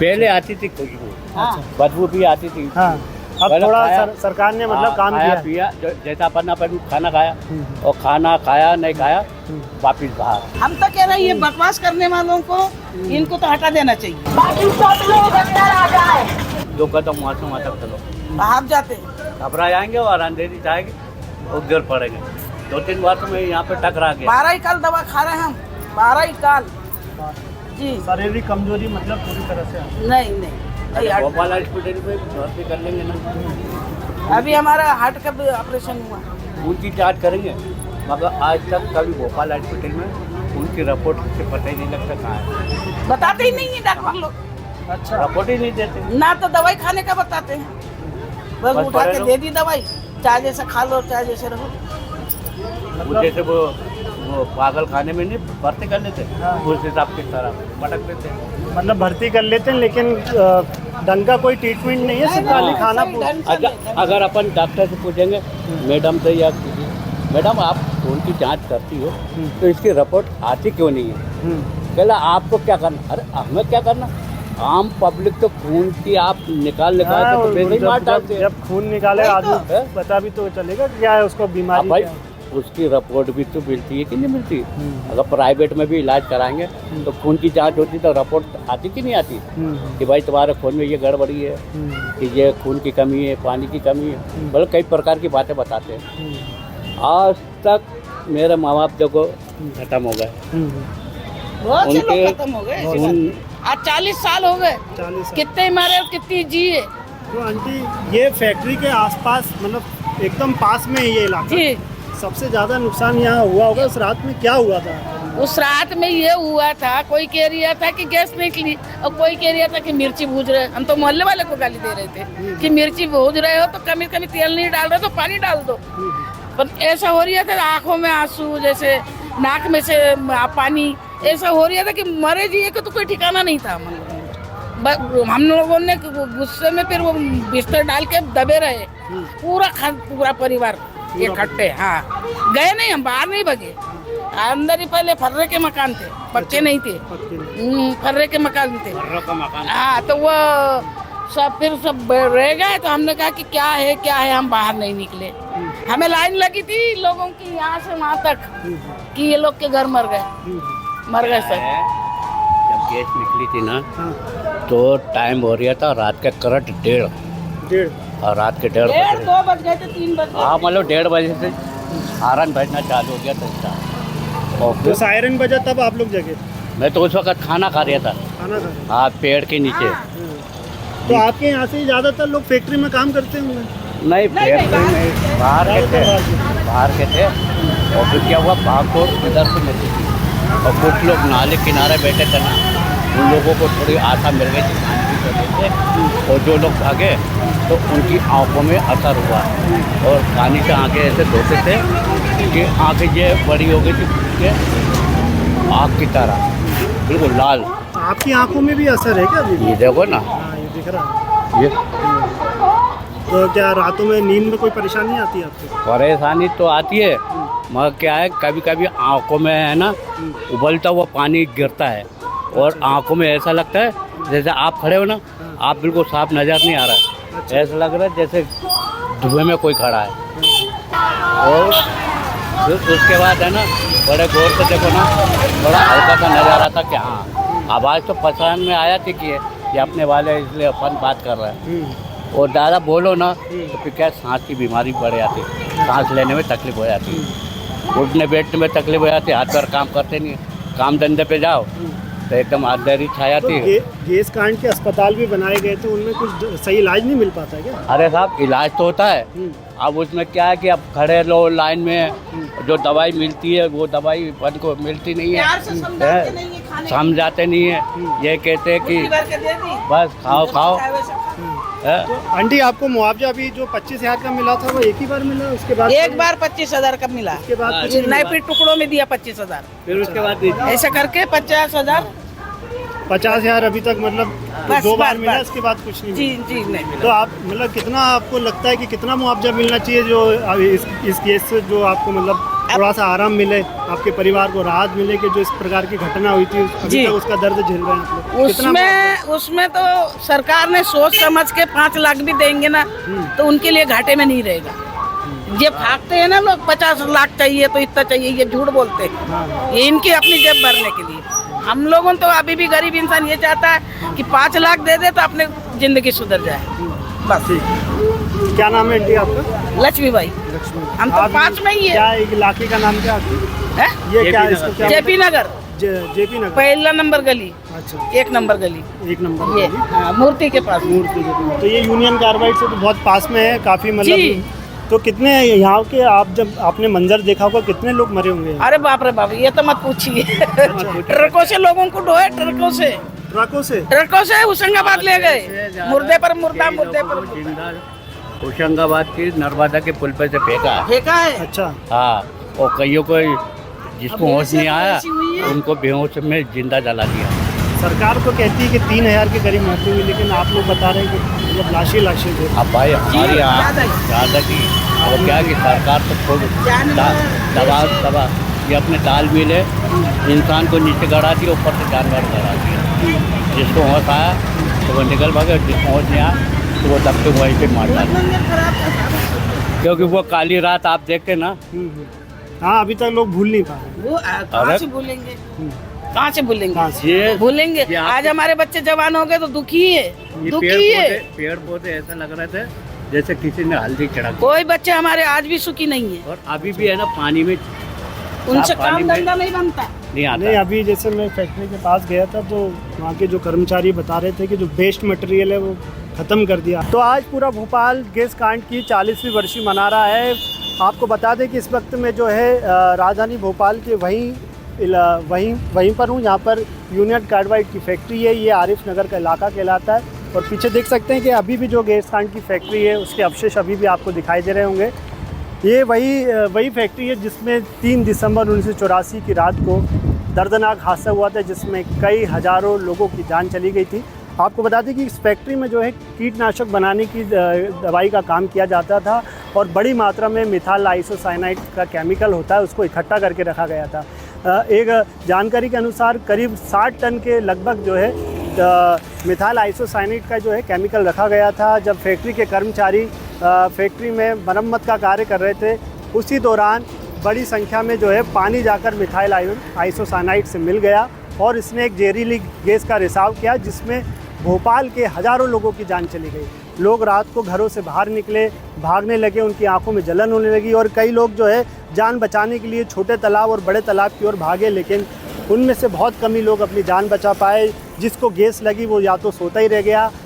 पहले आती थी खुशबू, बदबू भी आती थी। अब थोड़ा सरकार ने मतलब काम खाया किया। पिया, जैसा अपन खाना खाया और खाना खाया नहीं खाया वापिस बाहर। हम तो कह रहे हैं ये बकवास करने वालों को इनको तो हटा देना चाहिए। दो कदम वहाँ से वहाँ तक चलो, बाहर जाते घबरा जाएंगे और अंधेरी जाएगी और गिर पड़ेंगे। 2-3 बार तो मैं यहाँ पे टकरा गया। 12 ही काल दवा खा रहे हैं हम, 12 ही काल जी। शारीरिक कमजोरी मतलब पूरी तरह से नहीं भोपाल हॉस्पिटल में भर्ती कर लेंगे ना, अभी हमारा हार्ट का भी ऑपरेशन हुआ। उनकी जाँच करेंगे, मगर आज तक कभी भोपाल हॉस्पिटल में उनकी रिपोर्ट से पता ही नहीं लगता कहाँ है। बताते ही नहीं है डॉक्टर लोग। अच्छा, रिपोर्ट ही नहीं देते ना तो दवाई खाने का बताते हैं, बस उठा के दे दी दवाई, चाहे जैसे खा लो चाहे जैसे रहो। वो जैसे वो पागल खाने में नहीं भर्ती कर लेते, उस हिसाब की तरह पटक देते। मतलब भर्ती कर लेते हैं लेकिन ढंग का कोई ट्रीटमेंट नहीं है, सिर्फ खाली खाना। अगर अपन डॉक्टर से पूछेंगे मैडम से या मैडम आप खून की जांच करती हो तो इसकी रिपोर्ट आती क्यों नहीं है? कहला आपको क्या करना? अरे हमें क्या करना, आम पब्लिक तो खून की आप निकाल तो पहले ही मार डालते हैं। जब खून निकाले आदमी पता भी तो चलेगा क्या है उसको बीमारी भाई क्या है। उसकी रिपोर्ट भी तो मिलती है कि नहीं मिलती? अगर प्राइवेट में भी इलाज कराएंगे तो खून की जांच होती तो रिपोर्ट आती कि नहीं आती कि भाई तुम्हारे खून में ये गड़बड़ी है, कि ये खून की कमी है, पानी की कमी है, मतलब कई प्रकार की बातें बताते हैं। आज तक मेरे माँ बाप देखो खत्म हो गए, बहुत से लोग खत्म हो गए। आज 40 साल हो गए, 40 साल। कितने मारे और कितनी जिए। तो आंटी ये फैक्ट्री के आसपास मतलब एकदम पास में है ये इलाका, जी सबसे ज्यादा नुकसान यहाँ हुआ होगा। उस रात में क्या हुआ था? उस रात में ये हुआ था, कोई कह रहा था कि गैस निकली और कोई कह रहा था कि मिर्ची भूज रहे। हम तो मोहल्ले वाले को गाली दे रहे थे कि मिर्ची भूज रहे हो तो कमी कमी तेल नहीं डाल रहे तो पानी डाल दो। पर ऐसा हो रहा था आंखों में आंसू, जैसे नाक में से पानी, ऐसा हो रहा था कि मरे जिए का तो कोई ठिकाना नहीं था। हम लोगों ने गुस्से में फिर वो बिस्तर डाल के दबे रहे, पूरा परिवार इकट्ठे। हाँ, गए नहीं, हम बाहर नहीं भगे, अंदर ही पहले फर्रे के मकान थे, बच्चे नहीं थे, फर्रे के मकान थे। हाँ, तो वो फिर सब रह गए। तो हमने कहा कि क्या है, हम बाहर नहीं निकले। हमें लाइन लगी थी लोगों की यहाँ से वहाँ तक कि ये लोग के घर मर गए सब। जब गैस निकली थी ना तो टाइम हो रहा था रात के करंट 1:30 और रात के 1:30 2 बज गए थे, 3 बज गए। हाँ, मतलब 1:30 बजे से हारन बजना चालू हो गया था। और तो सायरन बजा तब आप लोग जगे? मैं तो उस वक्त खाना खा रहा था। खाना खा रहे? हाँ, पेड़ के नीचे। तो आपके यहाँ से ज़्यादातर लोग फैक्ट्री में काम करते होंगे? नहीं, फैक्ट्री में बाहर के थे। और फिर क्या हुआ, भाग तोड़ इधर से मची थी और कुछ लोग नाले किनारे बैठे थे ना, उन लोगों को थोड़ी आशा मिल गई थी खाने की वजह से, और जो लोग भागे तो उनकी आंखों में असर हुआ और पानी से आंखें ऐसे धोते थे कि आंखें ये बड़ी हो गई थी कि आग की तरह बिल्कुल लाल। आपकी आंखों में भी असर है क्या? ये देखो ना, हाँ, ये दिख रहा है। ये तो क्या रातों में नींद में कोई परेशानी आती है आपको? परेशानी तो आती है, मगर क्या है कभी कभी आंखों में है ना उबलता हुआ पानी गिरता है और आंखों में ऐसा लगता है जैसे आप खड़े हो ना, आप बिल्कुल साफ नज़र नहीं आ रहा है, ऐसा लग रहा है जैसे धुएं में कोई खड़ा है। और फिर उसके बाद है ना बड़े गौर से देखो ना, थोड़ा हल्का सा नज़र आता कि हाँ आवाज़ तो पहचान में आया थी कि ये अपने वाले, इसलिए अपन बात कर रहे हैं। और ज़्यादा बोलो ना तो फिर क्या सांस की बीमारी बढ़ जाती, सांस लेने में तकलीफ हो जाती, उठने बैठने में तकलीफ हो जाती, हाथ पैर काम करते नहीं, काम धंधे पे जाओ तो एकदम अंधेरी छा जाती है। गैस कांड के अस्पताल भी बनाए गए थे, उनमें कुछ सही इलाज नहीं मिल पाता है क्या? अरे साहब, इलाज तो होता है, अब उसमें क्या है कि अब खड़े लो लाइन में, जो दवाई मिलती है वो दवाई अपन को मिलती नहीं है, समझाते नहीं है, ये कहते हैं कि बस खाओ। तो आंटी आपको मुआवजा अभी जो 25,000 का मिला था वो एक ही बार मिला? उसके बाद एक बार 25,000 का मिला, उसके बाद कुछ नए फिर टुकड़ों में दिया 25,000, फिर उसके बाद ऐसा करके 50,000। 50,000 अभी तक मतलब बस, 2 बार बस, मिला, बस। इसके बाद कुछ नहीं जी मिला। जी नहीं मिला। तो आप मतलब कितना आपको लगता है कि कितना मुआवजा मिलना चाहिए जो इस केस से जो आपको मतलब थोड़ा सा आराम मिले, आपके परिवार को राहत मिले कि जो इस प्रकार की घटना हुई थी अभी जी। तक उसका दर्द झेल रहे हैं आप लोग? उसमें तो सरकार ने सोच समझ के 5 लाख भी देंगे ना तो उनके लिए घाटे में नहीं रहेगा। ये भागते हैं ना लोग 50 लाख चाहिए तो इतना चाहिए, ये झूठ बोलते हैं, ये इनकी अपनी जेब भरने के लिए। हम लोगों तो अभी भी गरीब इंसान ये चाहता है कि 5 लाख दे दे तो अपने जिंदगी सुधर जाए बस। क्या नाम है आंटी आपका? लक्ष्मी भाई, लक्ष्मी। हम तो आप 5 में ही है। क्या इलाके का नाम क्या है? ये क्या है इसको क्या? जेपी नगर, जेपी नगर। पहला नंबर गली, अच्छा, 1 नंबर गली, 1 नंबर ये गली। हाँ, मूर्ति के पास। मूर्ति के। तो ये यूनियन कार्बाइड से तो बहुत पास में है, काफी जी। मतलब। तो कितने यहाँ के, आप जब आपने मंजर देखा होगा, कितने लोग मरे होंगे? अरे बाप रे बाप, ये तो मत पूछिए। ट्रकों से लोगों को ढोए, ट्रकों से होशंगाबाद ले गए, मुर्दे पर मुर्दा, मुर्दे पर मुर्दा होशंगाबाद की नर्मदा के पुल पे से फेंका है। फेंका है। अच्छा, हाँ, और कईयों को जिसको अब होश ऐसे नहीं आया ऐसी हुई है। उनको बेहोश में जिंदा जला दिया। सरकार तो कहती है कि 3000 के करीब मरती हुई, लेकिन आप लोग बता रहे हैं कि मतलब लाशें थे। अब भाई हमारे यहाँ ज़्यादा की और क्या कि सरकार तो खुद दबा ये अपने दाल मिले इंसान को नीचे गड़ा दिया, ऊपर से जानवर गड़ा दिया। जिसको होश आया तो वो निकल भागे, जिसको होश नहीं आया तो वो दबके वहीं पे मार डाला। क्योंकि वो काली रात आप देखते ना। हाँ, अभी तक लोग भूल नहीं पा रहे। वो कहाँ से भूलेंगे, कहाँ से भूलेंगे, कहाँ से? ये भूलेंगे। ये आज हमारे बच्चे जवान हो गए तो दुखी है, ये दुखी है। पेड़ पौधे ऐसा लग रहे थे जैसे किसी ने हल्दी चढ़ा दी। कोई बच्चे हमारे आज भी सुखी नहीं है, और अभी भी है ना पानी में, उनसे साफ पानी काम में धंधा नहीं बनता। नहीं आता। नहीं, अभी जैसे मैं फैक्ट्री के पास गया था तो वहाँ के जो कर्मचारी बता रहे थे कि जो वेस्ट मटेरियल है वो ख़त्म कर दिया। तो आज पूरा भोपाल गैस कांड की 40वीं वर्षी मना रहा है। आपको बता दें कि इस वक्त में जो है राजधानी भोपाल के वहीं पर हूँ, यहाँ पर यूनियन कार्बाइड की फैक्ट्री है। ये आरिफ नगर का इलाका कहलाता है। और पीछे देख सकते हैं कि अभी भी जो गैस कांड की फैक्ट्री है उसके अवशेष अभी भी आपको दिखाई दे रहे होंगे। ये वही फैक्ट्री है जिसमें 3 दिसंबर 1984 की रात को दर्दनाक हादसा हुआ था, जिसमें कई हज़ारों लोगों की जान चली गई थी। आपको बता दें कि इस फैक्ट्री में जो है कीटनाशक बनाने की दवाई का काम किया जाता था और बड़ी मात्रा में मिथाइल आइसोसाइनाइड का केमिकल होता है, उसको इकट्ठा करके रखा गया था। एक जानकारी के अनुसार करीब 60 टन के लगभग जो है मिथाइल आइसोसाइनाइड का जो है केमिकल रखा गया था। जब फैक्ट्री के कर्मचारी फैक्ट्री में मरम्मत का कार्य कर रहे थे, उसी दौरान बड़ी संख्या में जो है पानी जाकर मिथाइल आइसोसाइनाइड से मिल गया और इसने एक जहरीली गैस का रिसाव किया, जिसमें भोपाल के हज़ारों लोगों की जान चली गई। लोग रात को घरों से बाहर निकले, भागने लगे, उनकी आंखों में जलन होने लगी और कई लोग जो है जान बचाने के लिए छोटे तालाब और बड़े तालाब की ओर भागे, लेकिन उनमें से बहुत कम ही लोग अपनी जान बचा पाए। जिसको गैस लगी वो या तो सोता ही रह गया